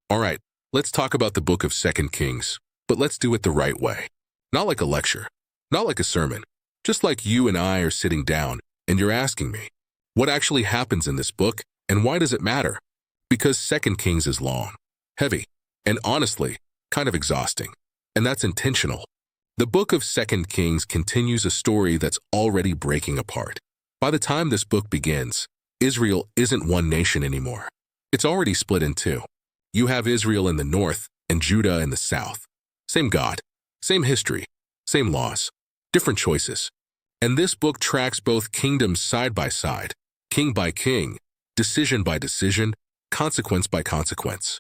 All right, let's talk about the book of Second Kings, but let's do it the right way. Not like a lecture, not like a sermon, just like you and I are sitting down and you're asking me, what actually happens in this book and why does it matter? Because Second Kings is long, heavy, and honestly, kind of exhausting. And that's intentional. The book of Second Kings continues a story that's already breaking apart. By the time this book begins, Israel isn't one nation anymore. It's already split in two. You have Israel in the north and Judah in the south. Same God, same history, same laws, different choices. And this book tracks both kingdoms side by side, king by king, decision by decision, consequence by consequence.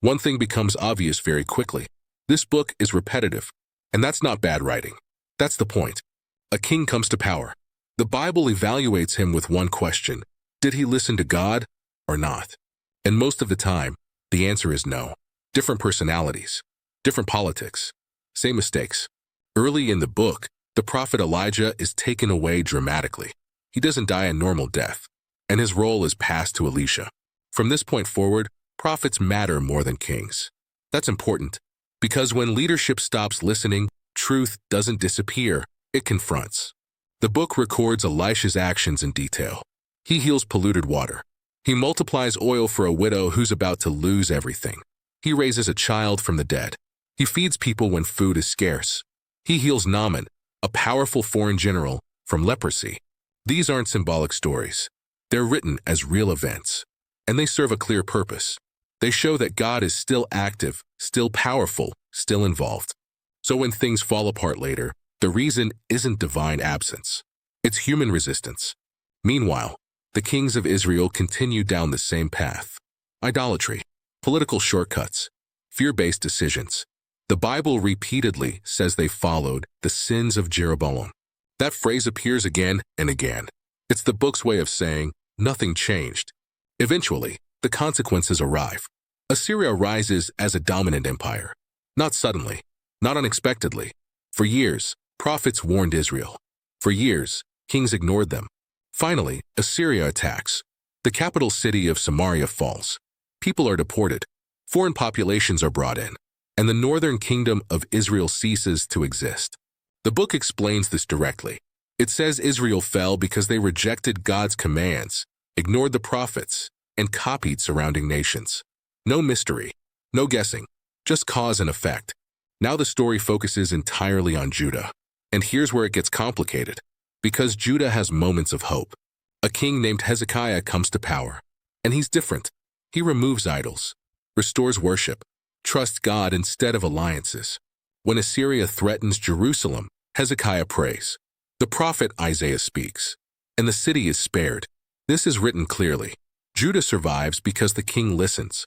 One thing becomes obvious very quickly. This book is repetitive, and that's not bad writing. That's the point. A king comes to power. The Bible evaluates him with one question: did he listen to God or not? And most of the time, the answer is no. Different personalities, different politics, same mistakes. Early in the book, the prophet Elijah is taken away dramatically. He doesn't die a normal death, and his role is passed to Elisha. From this point forward, prophets matter more than kings. That's important, because when leadership stops listening, truth doesn't disappear, it confronts. The book records Elisha's actions in detail. He heals polluted water. He multiplies oil for a widow who's about to lose everything. He raises a child from the dead. He feeds people when food is scarce. He heals Naaman, a powerful foreign general, from leprosy. These aren't symbolic stories. They're written as real events, and they serve a clear purpose. They show that God is still active, still powerful, still involved. So when things fall apart later, the reason isn't divine absence. It's human resistance. Meanwhile, the kings of Israel continue down the same path. Idolatry, political shortcuts, fear-based decisions. The Bible repeatedly says they followed the sins of Jeroboam. That phrase appears again and again. It's the book's way of saying nothing changed. Eventually, the consequences arrive. Assyria rises as a dominant empire. Not suddenly, not unexpectedly. For years, prophets warned Israel. For years, kings ignored them. Finally, Assyria attacks. The capital city of Samaria falls. People are deported. Foreign populations are brought in. And the northern kingdom of Israel ceases to exist. The book explains this directly. It says Israel fell because they rejected God's commands, ignored the prophets, and copied surrounding nations. No mystery, no guessing, just cause and effect. Now the story focuses entirely on Judah. And here's where it gets complicated. Because Judah has moments of hope. A king named Hezekiah comes to power. And he's different. He removes idols, restores worship, trusts God instead of alliances. When Assyria threatens Jerusalem, Hezekiah prays. The prophet Isaiah speaks. And the city is spared. This is written clearly. Judah survives because the king listens.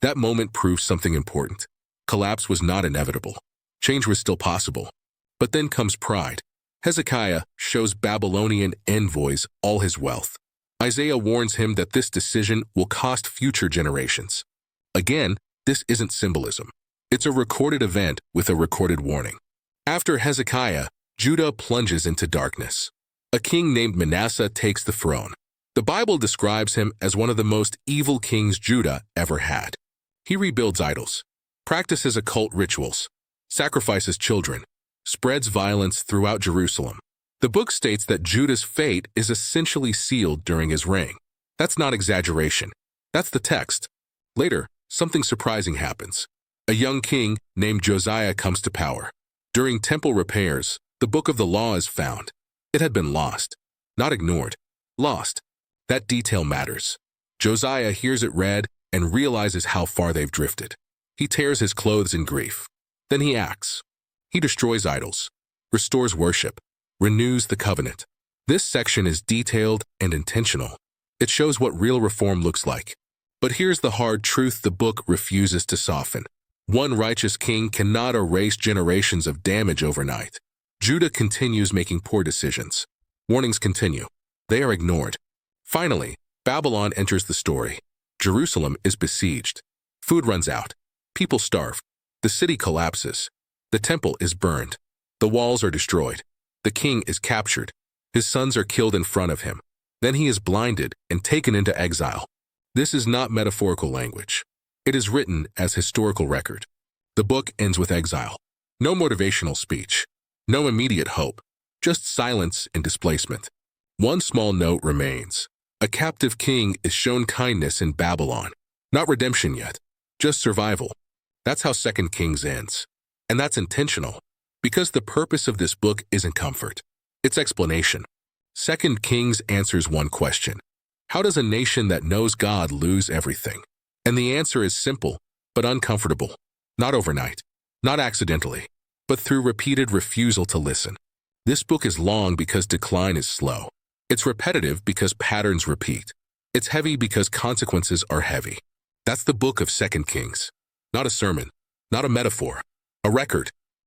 That moment proves something important. Collapse was not inevitable. Change was still possible. But then comes pride. Hezekiah shows Babylonian envoys all his wealth. Isaiah warns him that this decision will cost future generations. Again, this isn't symbolism. It's a recorded event with a recorded warning. After Hezekiah, Judah plunges into darkness. A king named Manasseh takes the throne. The Bible describes him as one of the most evil kings Judah ever had. He rebuilds idols, practices occult rituals, sacrifices children, spreads violence throughout Jerusalem. The book states that Judah's fate is essentially sealed during his reign. That's not exaggeration. That's the text. Later, something surprising happens. A young king named Josiah comes to power. During temple repairs, the book of the law is found. It had been lost, not ignored. Lost. That detail matters. Josiah hears it read and realizes how far they've drifted. He tears his clothes in grief. Then he acts. He destroys idols, restores worship, renews the covenant. This section is detailed and intentional. It shows what real reform looks like. But here's the hard truth the book refuses to soften. One righteous king cannot erase generations of damage overnight. Judah continues making poor decisions. Warnings continue. They are ignored. Finally, Babylon enters the story. Jerusalem is besieged. Food runs out. People starve. The city collapses. The temple is burned. The walls are destroyed. The king is captured. His sons are killed in front of him. Then he is blinded and taken into exile. This is not metaphorical language. It is written as historical record. The book ends with exile. No motivational speech. No immediate hope. Just silence and displacement. One small note remains. A captive king is shown kindness in Babylon. Not redemption yet. Just survival. That's how 2 Kings ends. And that's intentional. Because the purpose of this book isn't comfort. It's explanation. 2 Kings answers one question. How does a nation that knows God lose everything? And the answer is simple, but uncomfortable. Not overnight, not accidentally, but through repeated refusal to listen. This book is long because decline is slow. It's repetitive because patterns repeat. It's heavy because consequences are heavy. That's the book of 2 Kings. Not a sermon, not a metaphor, a record.